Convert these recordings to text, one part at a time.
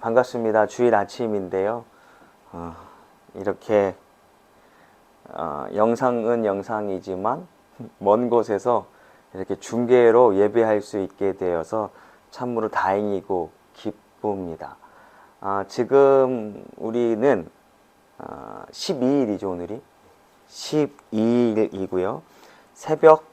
반갑습니다. 주일 아침인데요. 이렇게 영상은 영상이지만 먼 곳에서 이렇게 중계로 예배할 수 있게 되어서 참으로 다행이고 기쁩니다. 지금 우리는 12일이죠. 오늘이 12일이고요. 새벽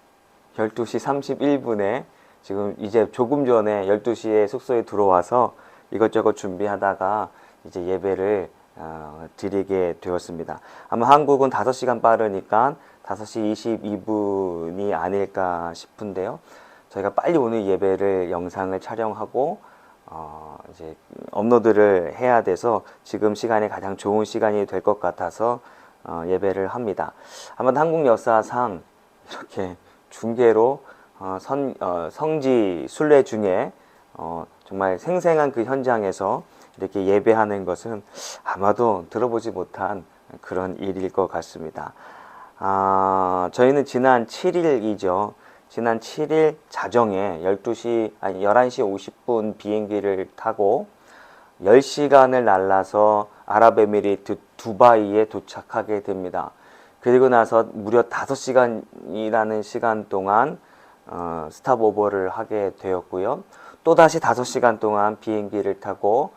12시 31분에 지금 이제 조금 전에 12시에 숙소에 들어와서 이것저것 준비하다가 이제 예배를 드리게 되었습니다. 아마 한국은 5시간 빠르니까 5시 22분이 아닐까 싶은데요. 저희가 빨리 오늘 예배를 영상을 촬영하고 이제 업로드를 해야 돼서 지금 시간이 가장 좋은 시간이 될 것 같아서 예배를 합니다. 아마 한국 역사상 이렇게 중계로 성지 순례 중에 정말 생생한 그 현장에서 이렇게 예배하는 것은 아마도 들어보지 못한 그런 일일 것 같습니다. 저희는 지난 7일이죠. 지난 7일 자정에 11시 50분 비행기를 타고 10시간을 날라서 아랍에미리트 두바이에 도착하게 됩니다. 그리고 나서 무려 5시간이라는 시간 동안 스탑오버를 하게 되었고요. 또다시 5시간 동안 비행기를 타고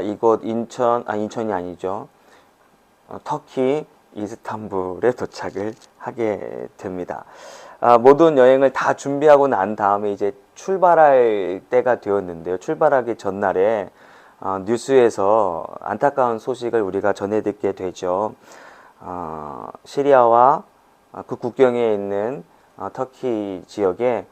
이곳 인천이 아니죠. 터키 이스탄불에 도착을 하게 됩니다. 모든 여행을 다 준비하고 난 다음에 이제 출발할 때가 되었는데요. 출발하기 전날에 뉴스에서 안타까운 소식을 우리가 전해 듣게 되죠. 시리아와 그 국경에 있는 터키 지역에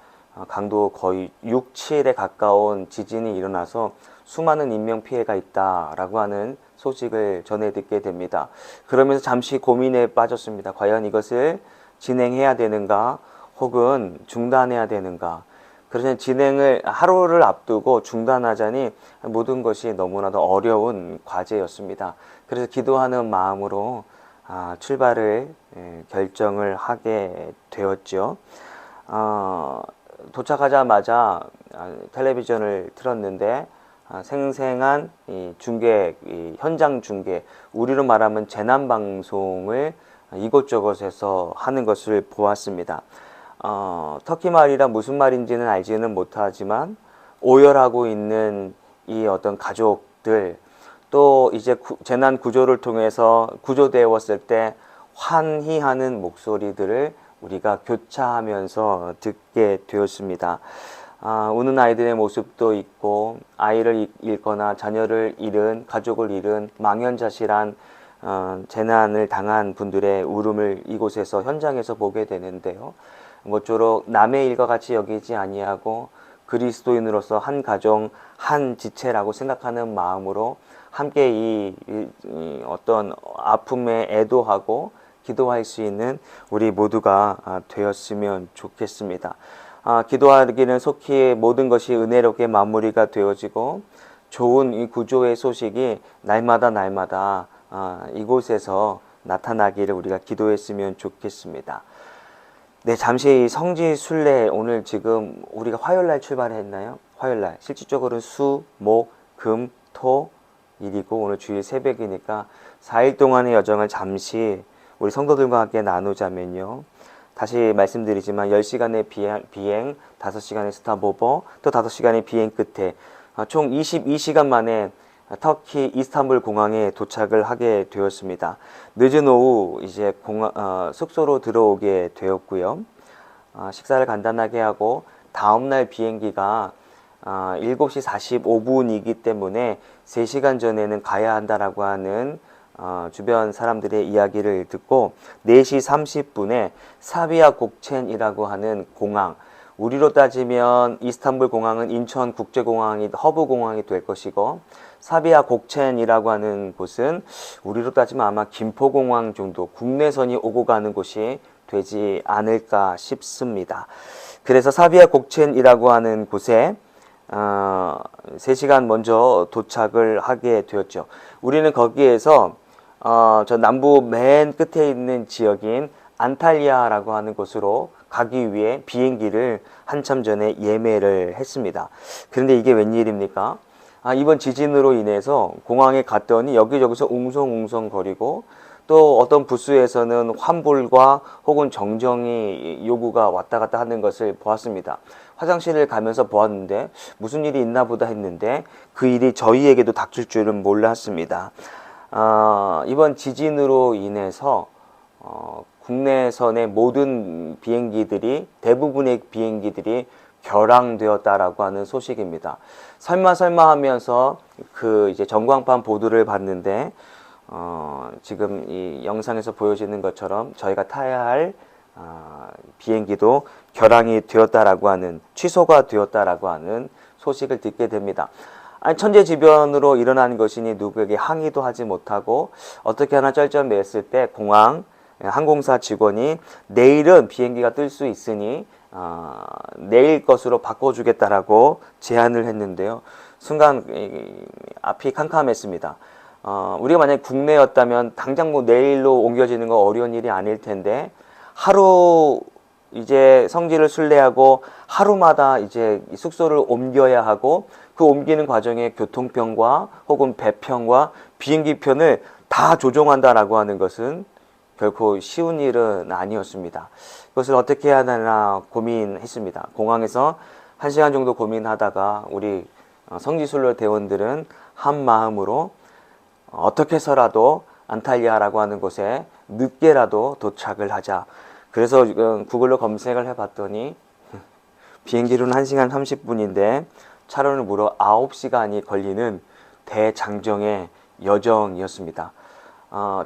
강도 거의 6, 7에 가까운 지진이 일어나서 수많은 인명피해가 있다라고 하는 소식을 전해 듣게 됩니다. 그러면서 잠시 고민에 빠졌습니다. 과연 이것을 진행해야 되는가 혹은 중단해야 되는가. 그래서 진행을 하루를 앞두고 중단하자니 모든 것이 너무나도 어려운 과제였습니다. 그래서 기도하는 마음으로 출발을 결정을 하게 되었죠. 도착하자마자 텔레비전을 틀었는데 생생한 이 중계, 현장 중계, 우리로 말하면 재난 방송을 이곳저곳에서 하는 것을 보았습니다. 터키 말이라 무슨 말인지는 알지는 못하지만 오열하고 있는 이 어떤 가족들, 또 이제 재난 구조를 통해서 구조되었을 때 환희하는 목소리들을 우리가 교차하면서 듣게 되었습니다. 우는 아이들의 모습도 있고, 아이를 잃거나 자녀를 잃은, 가족을 잃은 망연자실한 재난을 당한 분들의 울음을 이곳에서 현장에서 보게 되는데요. 모쪼록 남의 일과 같이 여기지 아니하고 그리스도인으로서 한 가정 한 지체라고 생각하는 마음으로 함께 이 어떤 아픔에 애도하고 기도할 수 있는 우리 모두가 되었으면 좋겠습니다. 기도하기는 속히 모든 것이 은혜롭게 마무리가 되어지고 좋은 이 구조의 소식이 날마다 이곳에서 나타나기를 우리가 기도했으면 좋겠습니다. 네, 잠시 성지 순례, 오늘 지금 우리가 화요일날 출발했나요? 화요일날. 실질적으로는 수, 목, 금, 토, 일이고 오늘 주일 새벽이니까 4일 동안의 여정을 잠시 우리 성도들과 함께 나누자면요. 다시 말씀드리지만 10시간의 비행 5시간의 스탑오버, 또 5시간의 비행 끝에 총 22시간 만에 터키 이스탄불 공항에 도착을 하게 되었습니다. 늦은 오후 이제 숙소로 들어오게 되었고요. 식사를 간단하게 하고 다음날 비행기가 7시 45분이기 때문에 3시간 전에는 가야 한다라고 하는 주변 사람들의 이야기를 듣고 4시 30분에 사비아 곡첸이라고 하는 공항, 우리로 따지면 이스탄불 공항은 인천 국제공항이 허브 공항이 될 것이고 사비아 곡첸이라고 하는 곳은 우리로 따지면 아마 김포공항 정도 국내선이 오고 가는 곳이 되지 않을까 싶습니다. 그래서 사비아 곡첸이라고 하는 곳에 3시간 먼저 도착을 하게 되었죠. 우리는 거기에서 저 남부 맨 끝에 있는 지역인 안탈리아라고 하는 곳으로 가기 위해 비행기를 한참 전에 예매를 했습니다. 그런데 이게 웬일입니까? 이번 지진으로 인해서 공항에 갔더니 여기저기서 웅성웅성거리고 또 어떤 부스에서는 환불과 혹은 정정이 요구가 왔다 갔다 하는 것을 보았습니다. 화장실을 가면서 보았는데 무슨 일이 있나 보다 했는데 그 일이 저희에게도 닥칠 줄은 몰랐습니다. 이번 지진으로 인해서 국내선의 모든 비행기들이 대부분의 비행기들이 결항되었다라고 하는 소식입니다. 설마 하면서 그 이제 전광판 보도를 봤는데 지금 이 영상에서 보여지는 것처럼 저희가 타야 할 비행기도 결항이 되었다라고 하는 취소가 되었다라고 하는 소식을 듣게 됩니다. 천재지변으로 일어난 것이니 누구에게 항의도 하지 못하고 어떻게 하나 쩔쩔매었을 때 공항 항공사 직원이 내일은 비행기가 뜰 수 있으니 내일 것으로 바꿔주겠다라고 제안을 했는데요. 순간 앞이 캄캄했습니다. 우리가 만약에 국내였다면 당장 뭐 내일로 옮겨지는 거 어려운 일이 아닐 텐데 하루 이제 성지를 순례하고 하루마다 이제 숙소를 옮겨야 하고 그 옮기는 과정에 교통편과 혹은 배편과 비행기편을 다 조정한다라고 하는 것은 결코 쉬운 일은 아니었습니다. 그것을 어떻게 해야 하나 고민했습니다. 공항에서 1시간 정도 고민하다가 우리 성지순례 대원들은 한 마음으로 어떻게 해서라도 안탈리아라고 하는 곳에 늦게라도 도착을 하자. 그래서 구글로 검색을 해봤더니 비행기로는 1시간 30분인데 차로는 무려 9시간이 걸리는 대장정의 여정이었습니다.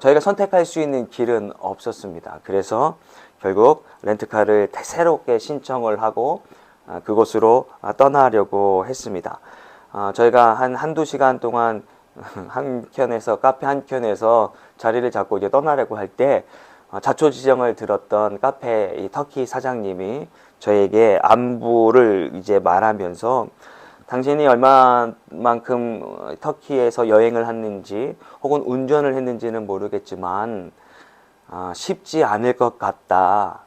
저희가 선택할 수 있는 길은 없었습니다. 그래서 결국 렌트카를 새롭게 신청을 하고 그곳으로 떠나려고 했습니다. 저희가 한두 시간 동안 카페 한 켠에서 자리를 잡고 이제 떠나려고 할 때 자초지정을 들었던 카페 이 터키 사장님이 저에게 안부를 이제 말하면서 당신이 얼마만큼 터키에서 여행을 했는지 혹은 운전을 했는지는 모르겠지만 쉽지 않을 것 같다.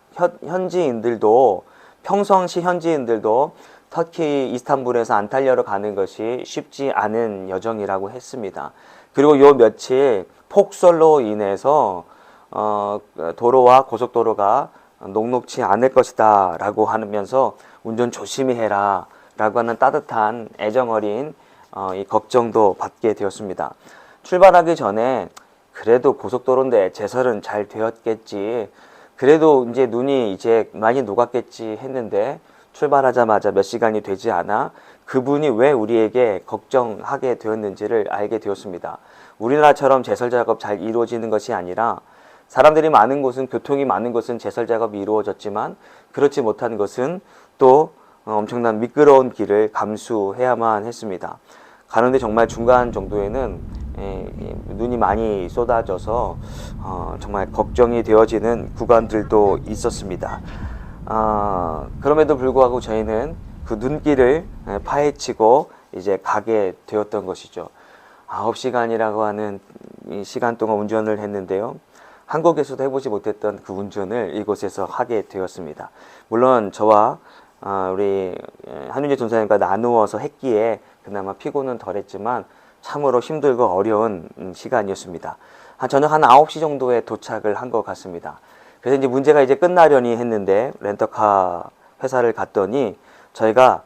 현지인들도 평상시 현지인들도 터키 이스탄불에서 안탈리아로 가는 것이 쉽지 않은 여정이라고 했습니다. 그리고 요 며칠 폭설로 인해서 도로와 고속도로가 녹록지 않을 것이다 라고 하면서 운전 조심히 해라 라고 하는 따뜻한 애정어린 이 걱정도 받게 되었습니다. 출발하기 전에 그래도 고속도로인데 제설은 잘 되었겠지, 그래도 이제 눈이 이제 많이 녹았겠지 했는데 출발하자마자 몇 시간이 되지 않아 그분이 왜 우리에게 걱정하게 되었는지를 알게 되었습니다. 우리나라처럼 제설 작업 잘 이루어지는 것이 아니라 사람들이 많은 곳은, 교통이 많은 곳은 제설 작업이 이루어졌지만 그렇지 못한 것은 또 엄청난 미끄러운 길을 감수해야만 했습니다. 가는데 정말 중간 정도에는 눈이 많이 쏟아져서 정말 걱정이 되어지는 구간들도 있었습니다. 그럼에도 불구하고 저희는 그 눈길을 파헤치고 이제 가게 되었던 것이죠. 9시간이라고 하는 이 시간 동안 운전을 했는데요. 한국에서도 해보지 못했던 그 운전을 이곳에서 하게 되었습니다. 물론 저와 우리 한윤재 전사님과 나누어서 했기에 그나마 피곤은 덜했지만 참으로 힘들고 어려운 시간이었습니다. 저녁 한 9시 정도에 도착을 한 것 같습니다. 그래서 이제 문제가 이제 끝나려니 했는데 렌터카 회사를 갔더니 저희가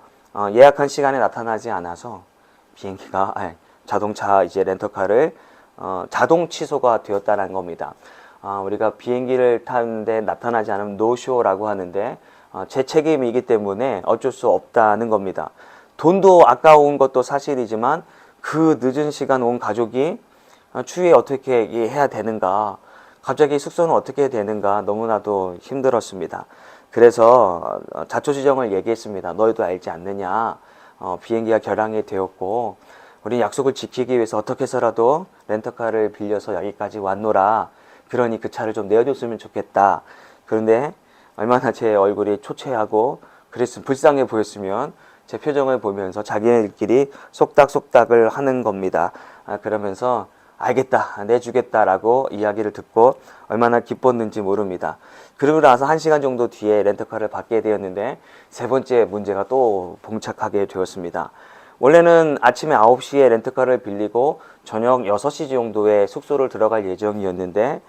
예약한 시간에 나타나지 않아서 비행기가 자동차 이제 렌터카를 자동 취소가 되었다는 겁니다. 우리가 비행기를 타는데 나타나지 않으면 노쇼라고 하는데 제 책임이기 때문에 어쩔 수 없다는 겁니다. 돈도 아까운 것도 사실이지만 그 늦은 시간 온 가족이 추위에 어떻게 해야 되는가, 갑자기 숙소는 어떻게 되는가 너무나도 힘들었습니다. 그래서 자초지정을 얘기했습니다. 너희도 알지 않느냐, 비행기가 결항이 되었고 우리 약속을 지키기 위해서 어떻게 해서라도 렌터카를 빌려서 여기까지 왔노라. 그러니 그 차를 좀 내어줬으면 좋겠다. 그런데 얼마나 제 얼굴이 초췌하고 그랬으면 불쌍해 보였으면 제 표정을 보면서 자기네들끼리 속닥속닥을 하는 겁니다. 그러면서 알겠다, 내주겠다라고 이야기를 듣고 얼마나 기뻤는지 모릅니다. 그러고 나서 1시간 정도 뒤에 렌터카를 받게 되었는데 세 번째 문제가 또 봉착하게 되었습니다. 원래는 아침에 9시에 렌트카를 빌리고 저녁 6시 정도에 숙소를 들어갈 예정이었는데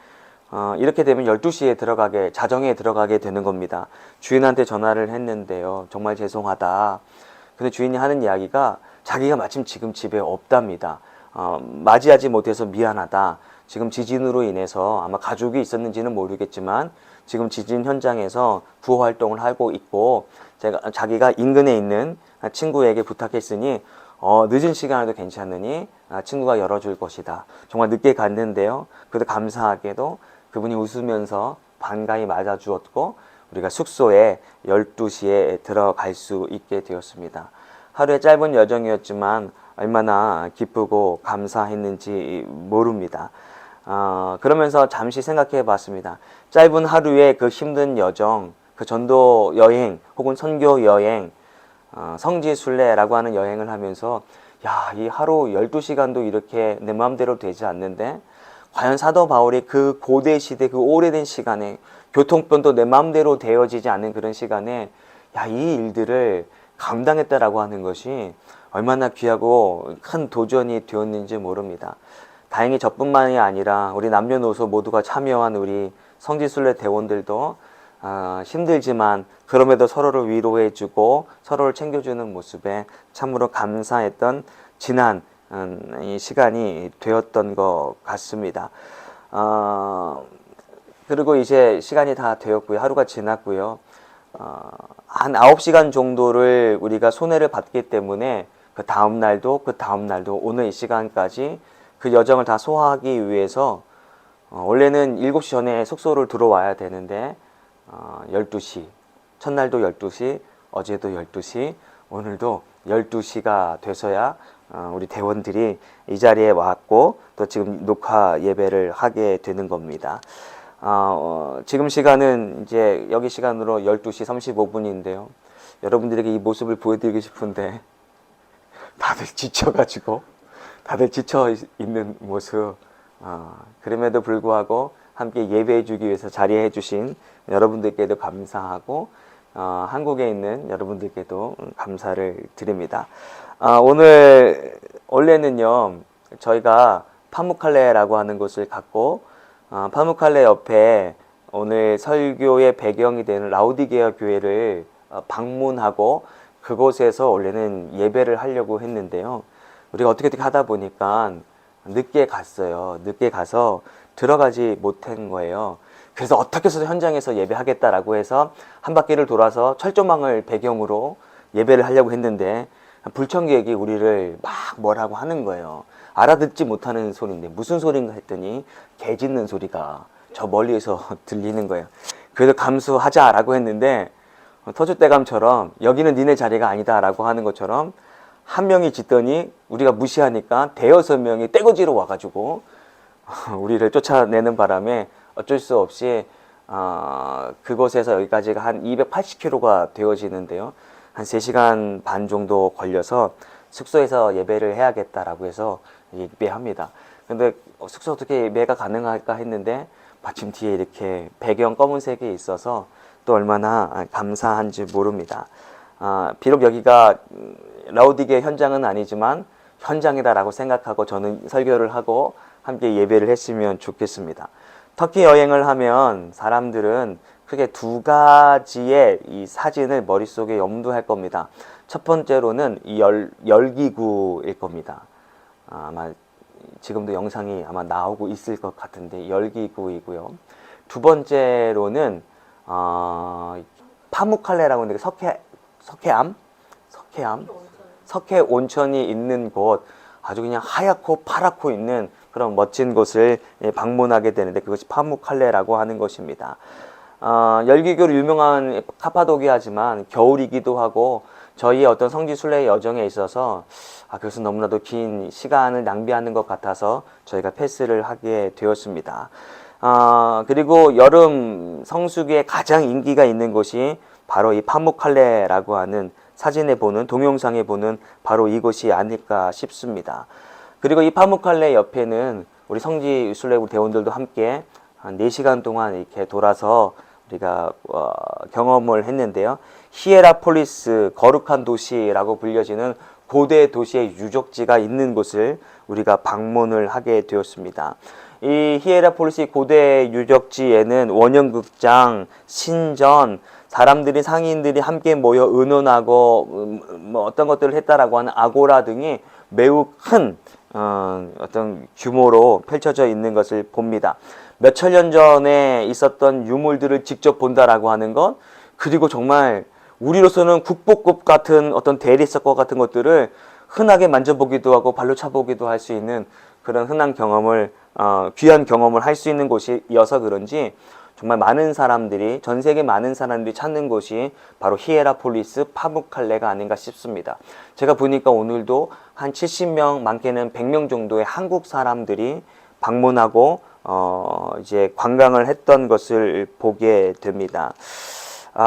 이렇게 되면 12시에 자정에 들어가게 되는 겁니다. 주인한테 전화를 했는데요. 정말 죄송하다. 근데 주인이 하는 이야기가 자기가 마침 지금 집에 없답니다. 맞이하지 못해서 미안하다. 지금 지진으로 인해서 아마 가족이 있었는지는 모르겠지만 지금 지진 현장에서 구호 활동을 하고 있고 자기가 인근에 있는 친구에게 부탁했으니 늦은 시간에도 괜찮으니 친구가 열어줄 것이다. 정말 늦게 갔는데요. 그래도 감사하게도 그분이 웃으면서 반가이 맞아주었고 우리가 숙소에 12시에 들어갈 수 있게 되었습니다. 하루의 짧은 여정이었지만 얼마나 기쁘고 감사했는지 모릅니다. 그러면서 잠시 생각해 봤습니다. 짧은 하루의 그 힘든 여정, 그 전도 여행 혹은 선교 여행, 성지순례라고 하는 여행을 하면서 이 하루 12시간도 이렇게 내 마음대로 되지 않는데 과연 사도 바울이 그 고대 시대 그 오래된 시간에 교통편도 내 마음대로 되어지지 않는 그런 시간에 이 일들을 감당했다라고 하는 것이 얼마나 귀하고 큰 도전이 되었는지 모릅니다. 다행히 저뿐만이 아니라 우리 남녀노소 모두가 참여한 우리 성지순례 대원들도 힘들지만 그럼에도 서로를 위로해주고 서로를 챙겨주는 모습에 참으로 감사했던 지난 이 시간이 되었던 것 같습니다. 그리고 이제 시간이 다 되었고요. 하루가 지났고요. 한 9시간 정도를 우리가 손해를 봤기 때문에 그 다음 날도 오늘 이 시간까지 그 여정을 다 소화하기 위해서 원래는 7시 전에 숙소를 들어와야 되는데 12시, 첫날도 12시, 어제도 12시, 오늘도 12시가 돼서야 우리 대원들이 이 자리에 왔고 또 지금 녹화 예배를 하게 되는 겁니다. 지금 시간은 이제 여기 시간으로 12시 35분인데요. 여러분들에게 이 모습을 보여드리고 싶은데 다들 지쳐가지고 다들 지쳐 있는 모습. 그럼에도 불구하고 함께 예배해 주기 위해서 자리해 주신 여러분들께도 감사하고 한국에 있는 여러분들께도 감사를 드립니다. 원래는요 저희가 파묵칼레라고 하는 곳을 갔고 파묵칼레 옆에 오늘 설교의 배경이 되는 라우디게아 교회를 방문하고 그곳에서 원래는 예배를 하려고 했는데요. 우리가 어떻게 하다 보니까 늦게 갔어요. 늦게 가서 들어가지 못한 거예요. 그래서 어떻게 해서 현장에서 예배하겠다라고 해서 한 바퀴를 돌아서 철조망을 배경으로 예배를 하려고 했는데 불청객이 우리를 막 뭐라고 하는 거예요. 알아듣지 못하는 소리인데 무슨 소리인가 했더니 개 짖는 소리가 저 멀리에서 들리는 거예요. 그래서 감수하자라고 했는데 터줏대감처럼 여기는 니네 자리가 아니다라고 하는 것처럼 한 명이 짖더니 우리가 무시하니까 대여섯 명이 떼거지로 와가지고 우리를 쫓아내는 바람에 어쩔 수 없이 그곳에서 여기까지가 한 280km가 되어지는데요. 한 3시간 반 정도 걸려서 숙소에서 예배를 해야겠다라고 해서 예배합니다. 근데 숙소 어떻게 예배가 가능할까 했는데 마침 뒤에 이렇게 배경 검은색이 있어서 또 얼마나 감사한지 모릅니다. 비록 여기가 라우디게 현장은 아니지만 현장이다라고 생각하고 저는 설교를 하고 함께 예배를 했으면 좋겠습니다. 터키 여행을 하면 사람들은 크게 두 가지의 이 사진을 머릿속에 염두할 겁니다. 첫 번째로는 이 열기구일 겁니다. 아마 지금도 영상이 아마 나오고 있을 것 같은데 열기구이고요. 두 번째로는 파묵칼레라고 하는데 석회 온천이 있는 곳, 아주 그냥 하얗고 파랗고 있는 그런 멋진 곳을 방문하게 되는데 그것이 파묵칼레라고 하는 것입니다. 열기구로 유명한 카파도키아지만 겨울이기도 하고 저희의 어떤 성지순례 여정에 있어서 그것은 너무나도 긴 시간을 낭비하는 것 같아서 저희가 패스를 하게 되었습니다. 그리고 여름 성수기에 가장 인기가 있는 곳이 바로 이 파묵칼레라고 하는 사진에 보는 동영상에 보는 바로 이곳이 아닐까 싶습니다. 그리고 이 파묵칼레 옆에는 우리 성지순례 대원들도 함께 한 4시간 동안 이렇게 돌아서 우리가 경험을 했는데요. 히에라폴리스 거룩한 도시라고 불려지는 고대 도시의 유적지가 있는 곳을 우리가 방문을 하게 되었습니다. 이 히에라폴리스 고대 유적지에는 원형극장, 신전, 사람들이 상인들이 함께 모여 의논하고 뭐 어떤 것들을 했다라고 하는 아고라 등이 매우 큰 어떤 규모로 펼쳐져 있는 것을 봅니다. 몇천 년 전에 있었던 유물들을 직접 본다라고 하는 것, 그리고 정말 우리로서는 국보급 같은 어떤 대리석과 같은 것들을 흔하게 만져보기도 하고 발로 차보기도 할 수 있는 그런 흔한 경험을 귀한 경험을 할 수 있는 곳이어서 그런지 정말 많은 사람들이, 전 세계 많은 사람들이 찾는 곳이 바로 히에라폴리스 파묵칼레가 아닌가 싶습니다. 제가 보니까 오늘도 한 70명, 많게는 100명 정도의 한국 사람들이 방문하고 이제 관광을 했던 것을 보게 됩니다.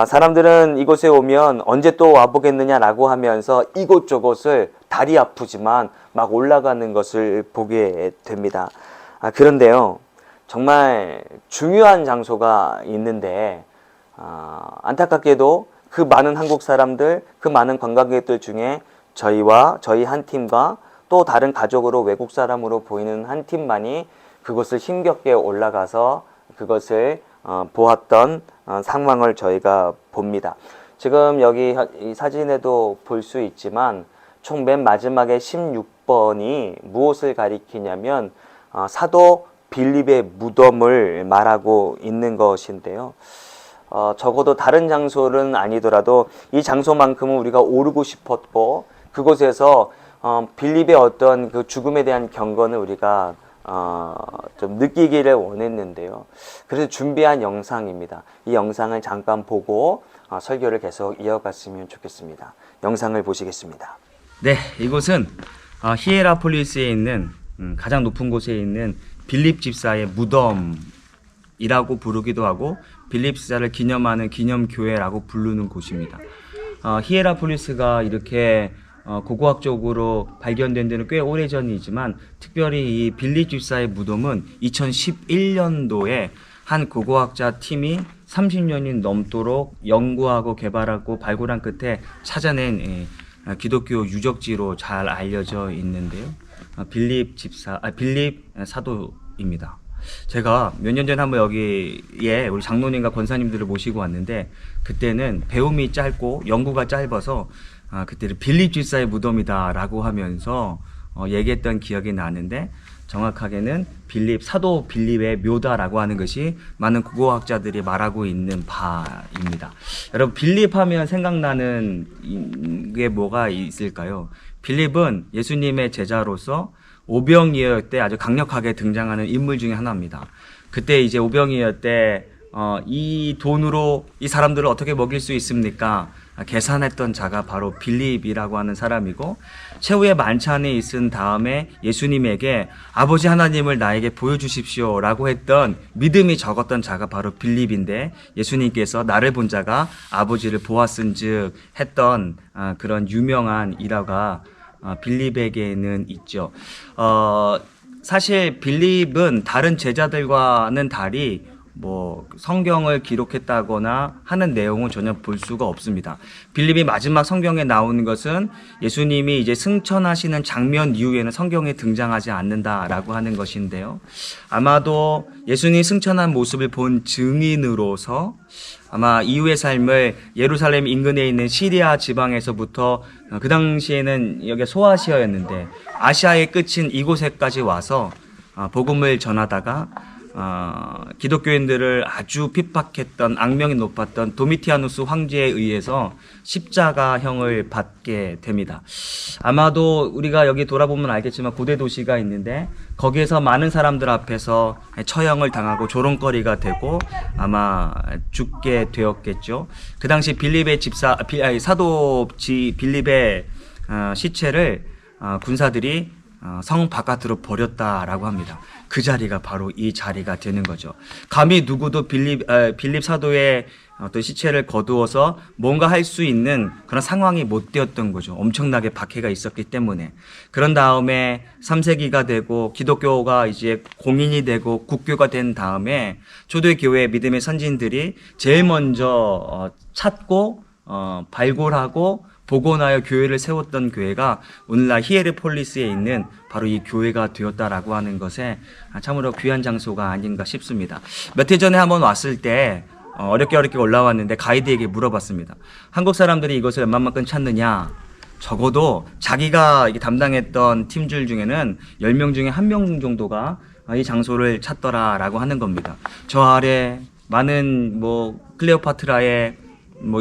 사람들은 이곳에 오면 언제 또 와보겠느냐라고 하면서 이곳저곳을 다리 아프지만 막 올라가는 것을 보게 됩니다. 그런데요, 정말 중요한 장소가 있는데 안타깝게도 그 많은 한국 사람들, 그 많은 관광객들 중에 저희 한 팀과 또 다른 가족으로 외국 사람으로 보이는 한 팀만이 그것을 힘겹게 올라가서 그것을 보았던 상황을 저희가 봅니다. 지금 여기 이 사진에도 볼 수 있지만 총 맨 마지막에 16번이 무엇을 가리키냐면 사도 빌립의 무덤을 말하고 있는 것인데요. 적어도 다른 장소는 아니더라도 이 장소만큼은 우리가 오르고 싶었고, 그곳에서 빌립의 어떤 그 죽음에 대한 경건을 우리가 좀 느끼기를 원했는데요. 그래서 준비한 영상입니다. 이 영상을 잠깐 보고 설교를 계속 이어갔으면 좋겠습니다. 영상을 보시겠습니다. 네, 이곳은 히에라폴리스에 있는 가장 높은 곳에 있는 빌립 집사의 무덤이라고 부르기도 하고 빌립 집사를 기념하는 기념교회라고 부르는 곳입니다. 히에라폴리스가 이렇게 고고학적으로 발견된 데는 꽤 오래전이지만 특별히 이 빌립 집사의 무덤은 2011년도에 한 고고학자 팀이 30년이 넘도록 연구하고 개발하고 발굴한 끝에 찾아낸 기독교 유적지로 잘 알려져 있는데요. 빌립 사도입니다. 제가 몇 년 전에 한번 여기에 우리 장로님과 권사님들을 모시고 왔는데 그때는 배움이 짧고 연구가 짧아서 그때를 빌립 집사의 무덤이다 라고 하면서 얘기했던 기억이 나는데, 정확하게는 사도 빌립의 묘다라고 하는 것이 많은 국어학자들이 말하고 있는 바입니다. 여러분, 빌립 하면 생각나는 게 뭐가 있을까요? 빌립은 예수님의 제자로서 오병이어 때 아주 강력하게 등장하는 인물 중에 하나입니다. 그때 이제 오병이어 때 이 돈으로 이 사람들을 어떻게 먹일 수 있습니까? 계산했던 자가 바로 빌립이라고 하는 사람이고, 최후의 만찬에 있은 다음에 예수님에게 아버지 하나님을 나에게 보여주십시오 라고 했던 믿음이 적었던 자가 바로 빌립인데, 예수님께서 나를 본 자가 아버지를 보았은즉 했던 그런 유명한 일화가 빌립에게는 있죠. 사실 빌립은 다른 제자들과는 달리 성경을 기록했다거나 하는 내용은 전혀 볼 수가 없습니다. 빌립이 마지막 성경에 나오는 것은 예수님이 이제 승천하시는 장면 이후에는 성경에 등장하지 않는다라고 하는 것인데요. 아마도 예수님이 승천한 모습을 본 증인으로서 아마 이후의 삶을 예루살렘 인근에 있는 시리아 지방에서부터 그 당시에는 여기 소아시아였는데 아시아의 끝인 이곳에까지 와서 복음을 전하다가 기독교인들을 아주 핍박했던 악명이 높았던 도미티아누스 황제에 의해서 십자가형을 받게 됩니다. 아마도 우리가 여기 돌아보면 알겠지만 고대 도시가 있는데 거기에서 많은 사람들 앞에서 처형을 당하고 조롱거리가 되고 아마 죽게 되었겠죠. 그 당시 빌립의 사도 빌립의 시체를 군사들이 성 바깥으로 버렸다라고 합니다. 그 자리가 바로 이 자리가 되는 거죠. 감히 누구도 빌립 사도의 어떤 시체를 거두어서 뭔가 할 수 있는 그런 상황이 못 되었던 거죠. 엄청나게 박해가 있었기 때문에. 그런 다음에 3세기가 되고 기독교가 이제 공인이 되고 국교가 된 다음에 초대교회 믿음의 선진들이 제일 먼저 찾고 발굴하고 복원하여 교회를 세웠던 교회가 오늘날 히에르폴리스에 있는 바로 이 교회가 되었다라고 하는 것에 참으로 귀한 장소가 아닌가 싶습니다. 몇 해 전에 한번 왔을 때 어렵게 올라왔는데 가이드에게 물어봤습니다. 한국 사람들이 이것을 얼마만큼 찾느냐? 적어도 자기가 담당했던 팀들 중에는 10명 중에 1명 정도가 이 장소를 찾더라라고 하는 겁니다. 저 아래 많은 클레오파트라의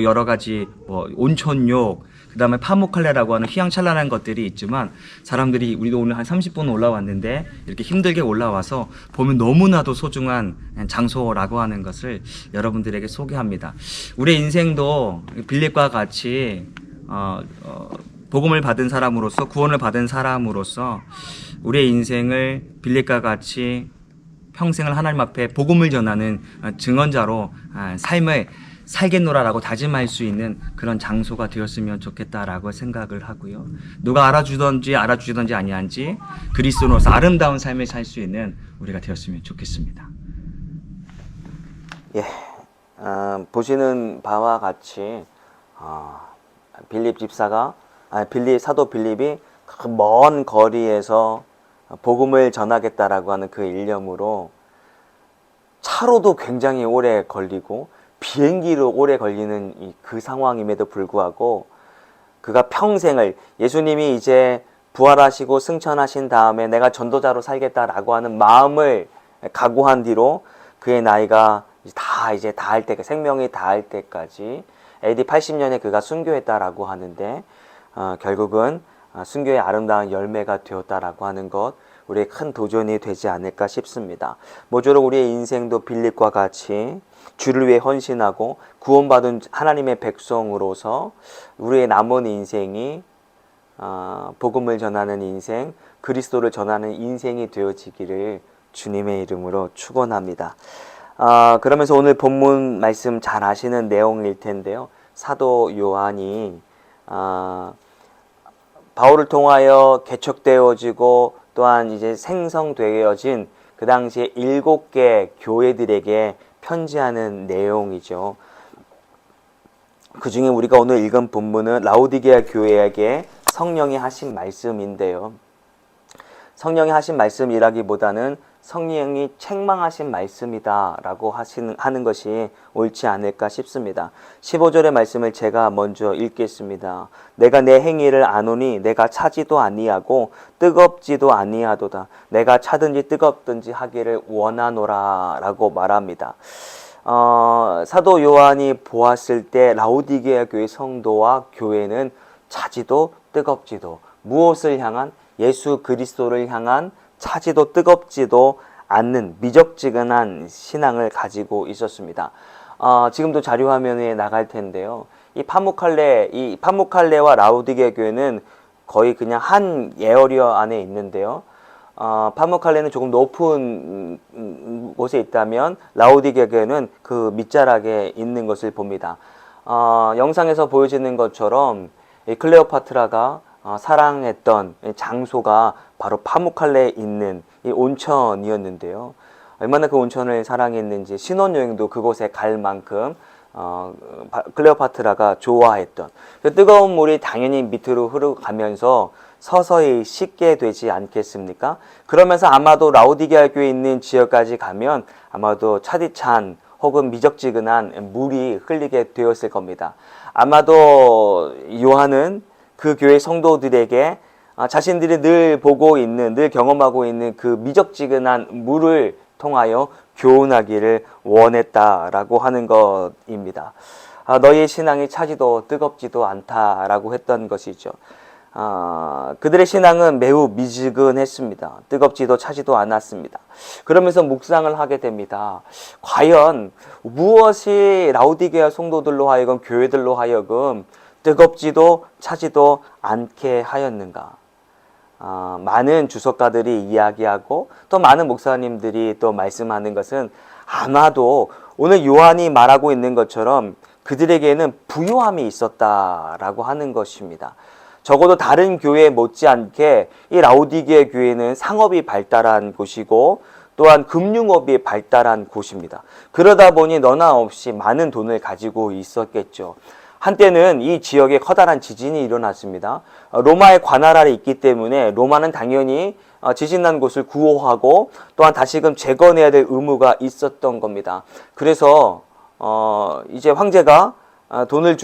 여러 가지 온천욕, 그 다음에 파묵칼레라고 하는 휘황찬란한 것들이 있지만 사람들이 우리도 오늘 한 30분 올라왔는데 이렇게 힘들게 올라와서 보면 너무나도 소중한 장소라고 하는 것을 여러분들에게 소개합니다. 우리의 인생도 빌립과 같이 복음을 받은 사람으로서, 구원을 받은 사람으로서 우리의 인생을 빌립과 같이 평생을 하나님 앞에 복음을 전하는 증언자로 삶을 살겠노라라고 다짐할 수 있는 그런 장소가 되었으면 좋겠다라고 생각을 하고요. 누가 알아주든지 아니한지 그리스도로서 아름다운 삶을 살 수 있는 우리가 되었으면 좋겠습니다. 예, 보시는 바와 같이 빌립 집사가 사도 빌립이 그 먼 거리에서 복음을 전하겠다라고 하는 그 일념으로 차로도 굉장히 오래 걸리고 비행기로 오래 걸리는 그 상황임에도 불구하고 그가 평생을, 예수님이 이제 부활하시고 승천하신 다음에 내가 전도자로 살겠다라고 하는 마음을 각오한 뒤로 그의 나이가 이제 다할 때, 생명이 다할 때까지 AD 80년에 그가 순교했다라고 하는데 결국은 순교의 아름다운 열매가 되었다라고 하는 것, 우리의 큰 도전이 되지 않을까 싶습니다. 모쪼록 우리의 인생도 빌립과 같이 주를 위해 헌신하고 구원받은 하나님의 백성으로서 우리의 남은 인생이 복음을 전하는 인생, 그리스도를 전하는 인생이 되어지기를 주님의 이름으로 축원합니다. 그러면서 오늘 본문 말씀 잘 아시는 내용일 텐데요. 사도 요한이 바울을 통하여 개척되어지고 또한 이제 생성되어진 그 당시에 7개 교회들에게 편지하는 내용이죠. 그 중에 우리가 오늘 읽은 본문은 라오디게아 교회에게 성령이 하신 말씀인데요. 성령이 하신 말씀이라기보다는 성령이 책망하신 말씀이다 라고 하는 것이 옳지 않을까 싶습니다. 15절의 말씀을 제가 먼저 읽겠습니다. 내가 내 행위를 아노니 내가 차지도 아니하고 뜨겁지도 아니하도다. 내가 차든지 뜨겁든지 하기를 원하노라 라고 말합니다. 사도 요한이 보았을 때 라오디게아 교회 성도와 교회는 차지도 뜨겁지도, 무엇을 향한? 예수 그리스도를 향한 차지도 뜨겁지도 않는 미적지근한 신앙을 가지고 있었습니다. 지금도 자료 화면에 나갈 텐데요. 이 파무칼레와 라오디게아 교회는 거의 그냥 한 에어리어 안에 있는데요. 파무칼레는 조금 높은 곳에 있다면 라오디게아 교회는 그 밑자락에 있는 것을 봅니다. 영상에서 보여지는 것처럼 이 클레오파트라가 사랑했던 장소가 바로 파무칼레에 있는 이 온천이었는데요. 얼마나 그 온천을 사랑했는지 신혼여행도 그곳에 갈 만큼 클레오파트라가 좋아했던 그 뜨거운 물이 당연히 밑으로 흐르가면서 서서히 식게 되지 않겠습니까? 그러면서 아마도 라오디게아 교회에 있는 지역까지 가면 아마도 차디찬 혹은 미적지근한 물이 흘리게 되었을 겁니다. 아마도 요한은 그 교회 성도들에게 자신들이 늘 보고 있는, 늘 경험하고 있는 그 미적지근한 물을 통하여 교훈하기를 원했다라고 하는 것입니다. 너희의 신앙이 차지도 뜨겁지도 않다라고 했던 것이죠. 그들의 신앙은 매우 미지근했습니다. 뜨겁지도 차지도 않았습니다. 그러면서 묵상을 하게 됩니다. 과연 무엇이 라오디게아 성도들로 하여금, 교회들로 하여금 뜨겁지도 차지도 않게 하였는가? 많은 주석가들이 이야기하고 또 많은 목사님들이 또 말씀하는 것은 아마도 오늘 요한이 말하고 있는 것처럼 그들에게는 부요함이 있었다라고 하는 것입니다. 적어도 다른 교회 못지않게 이 라오디게아 교회는 상업이 발달한 곳이고 또한 금융업이 발달한 곳입니다. 그러다 보니 너나 없이 많은 돈을 가지고 있었겠죠. 한때는 이 지역에 커다란 지진이 일어났습니다. 로마의 관할 아래 있기 때문에 로마는 당연히 지진난 곳을 구호하고 또한 다시금 재건해야 될 의무가 있었던 겁니다. 그래서 이제 황제가 돈을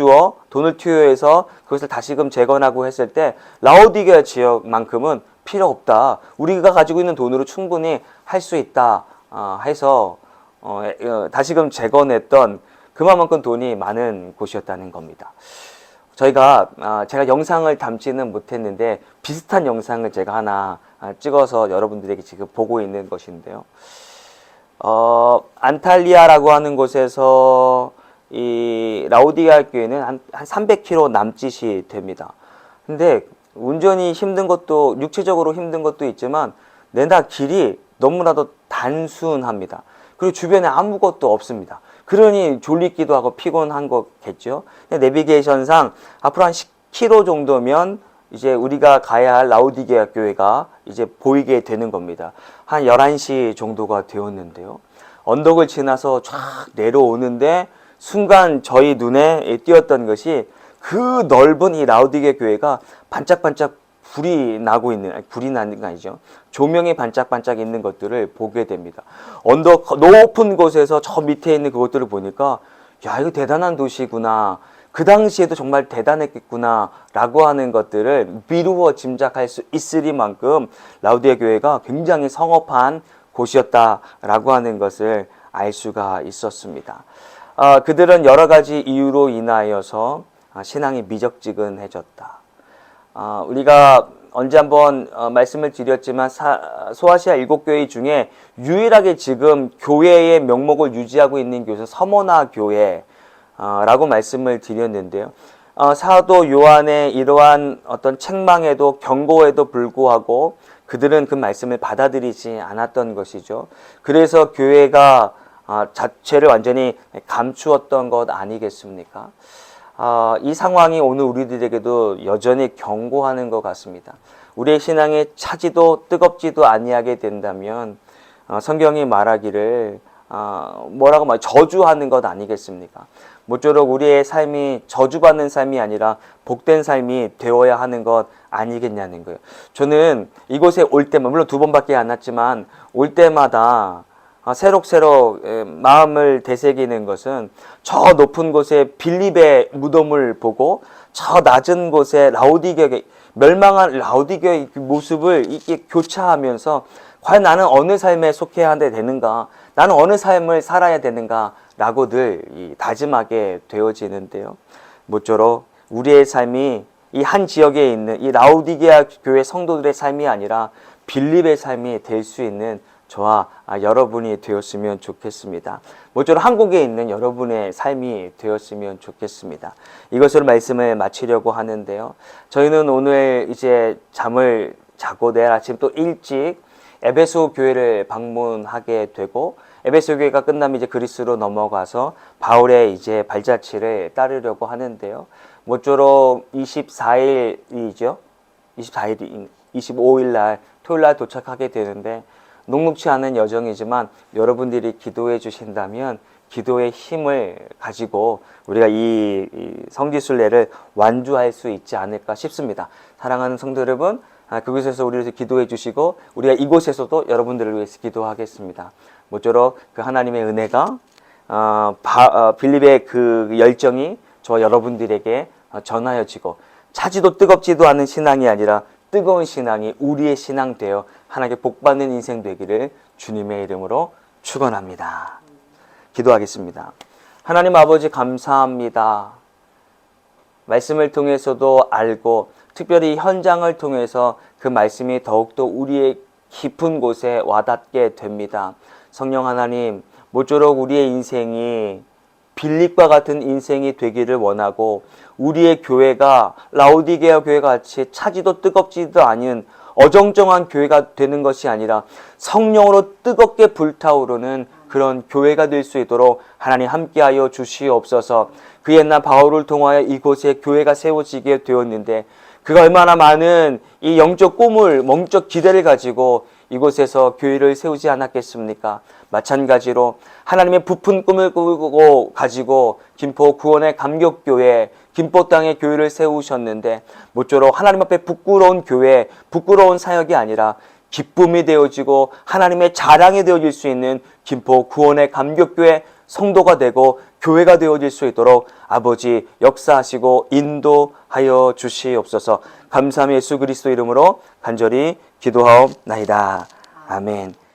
투여해서 그것을 다시금 재건하고 했을 때 라오디게아 지역만큼은 필요 없다. 우리가 가지고 있는 돈으로 충분히 할 수 있다 해서 다시금 재건했던 그만큼 돈이 많은 곳이었다는 겁니다. 제가 영상을 담지는 못했는데 비슷한 영상을 제가 하나 찍어서 여러분들에게 지금 보고 있는 것인데요. 안탈리아라고 하는 곳에서 이 라오디게아 교회는 한 300km 남짓이 됩니다. 근데 운전이 힘든 것도 육체적으로 힘든 것도 있지만 내나 길이 너무나도 단순합니다. 그리고 주변에 아무것도 없습니다. 그러니 졸리기도 하고 피곤한 거겠죠. 내비게이션상 앞으로 한 10km 정도면 이제 우리가 가야 할 라오디게아 교회가 이제 보이게 되는 겁니다. 한 11시 정도가 되었는데요. 언덕을 지나서 쫙 내려오는데 순간 저희 눈에 띄었던 것이 그 넓은 이 라오디게아 교회가 반짝반짝 불이 나는 거 아니죠. 조명이 반짝반짝 있는 것들을 보게 됩니다. 언덕 높은 곳에서 저 밑에 있는 그것들을 보니까 야, 이거 대단한 도시구나. 그 당시에도 정말 대단했겠구나 라고 하는 것들을 미루어 짐작할 수 있으리만큼 라오디게아 교회가 굉장히 성업한 곳이었다라고 하는 것을 알 수가 있었습니다. 그들은 여러 가지 이유로 인하여서 신앙이 미적지근해졌다. 우리가 언제 한번 말씀을 드렸지만 소아시아 7교회 중에 유일하게 지금 교회의 명목을 유지하고 있는 교회는 서머나 교회라고 말씀을 드렸는데요. 사도 요한의 이러한 어떤 책망에도 경고에도 불구하고 그들은 그 말씀을 받아들이지 않았던 것이죠. 그래서 교회가 자체를 완전히 감추었던 것 아니겠습니까? 이 상황이 오늘 우리들에게도 여전히 경고하는 것 같습니다. 우리의 신앙에 차지도 뜨겁지도 아니하게 된다면 성경이 말하기를 저주하는 것 아니겠습니까? 모쪼록 우리의 삶이 저주받는 삶이 아니라 복된 삶이 되어야 하는 것 아니겠냐는 거예요. 저는 이곳에 올 때마다, 물론 2번밖에 안 왔지만 올 때마다 새록새록 마음을 되새기는 것은 저 높은 곳에 빌립의 무덤을 보고 저 낮은 곳에 라오디게아, 멸망한 라오디게아의 모습을 이렇게 교차하면서 과연 나는 어느 삶에 속해야 되는가, 나는 어느 삶을 살아야 되는가 라고 늘 다짐하게 되어지는데요. 모쪼록 우리의 삶이 이 한 지역에 있는 이 라오디게아 교회 성도들의 삶이 아니라 빌립의 삶이 될 수 있는 저와 여러분이 되었으면 좋겠습니다. 모쪼록 한국에 있는 여러분의 삶이 되었으면 좋겠습니다. 이것으로 말씀을 마치려고 하는데요. 저희는 오늘 이제 잠을 자고 내일 아침 또 일찍 에베소 교회를 방문하게 되고, 에베소 교회가 끝나면 이제 그리스로 넘어가서 바울의 이제 발자취를 따르려고 하는데요. 모쪼록 25일 날 토요일 날 도착하게 되는데 녹록치 않은 여정이지만 여러분들이 기도해 주신다면 기도의 힘을 가지고 우리가 이 성지순례를 완주할 수 있지 않을까 싶습니다. 사랑하는 성도 여러분, 그곳에서 우리를 위해서 기도해 주시고 우리가 이곳에서도 여러분들을 위해서 기도하겠습니다. 모쪼록 그 하나님의 은혜가 빌립의 그 열정이 저와 여러분들에게 전하여지고 차지도 뜨겁지도 않은 신앙이 아니라 뜨거운 신앙이 우리의 신앙 되어 하나님께 복받는 인생 되기를 주님의 이름으로 축원합니다. 기도하겠습니다. 하나님 아버지 감사합니다. 말씀을 통해서도 알고 특별히 현장을 통해서 그 말씀이 더욱더 우리의 깊은 곳에 와닿게 됩니다. 성령 하나님, 모쪼록 우리의 인생이 빌립과 같은 인생이 되기를 원하고 우리의 교회가 라오디게아 교회 같이 차지도 뜨겁지도 않은 어정쩡한 교회가 되는 것이 아니라 성령으로 뜨겁게 불타오르는 그런 교회가 될 수 있도록 하나님 함께하여 주시옵소서. 그 옛날 바울을 통하여 이곳에 교회가 세워지게 되었는데 그가 얼마나 많은 이 영적 꿈을, 영적 기대를 가지고 이곳에서 교회를 세우지 않았겠습니까? 마찬가지로 하나님의 부푼 꿈을 꾸고 가지고 김포 구원의 감격교회, 김포 땅에 교회를 세우셨는데 모쪼록 하나님 앞에 부끄러운 교회, 부끄러운 사역이 아니라 기쁨이 되어지고 하나님의 자랑이 되어질 수 있는 김포 구원의 감격교회 성도가 되고 교회가 되어질 수 있도록 아버지 역사하시고 인도하여 주시옵소서. 감사함 예수 그리스도 이름으로 간절히 기도하옵나이다. 아멘.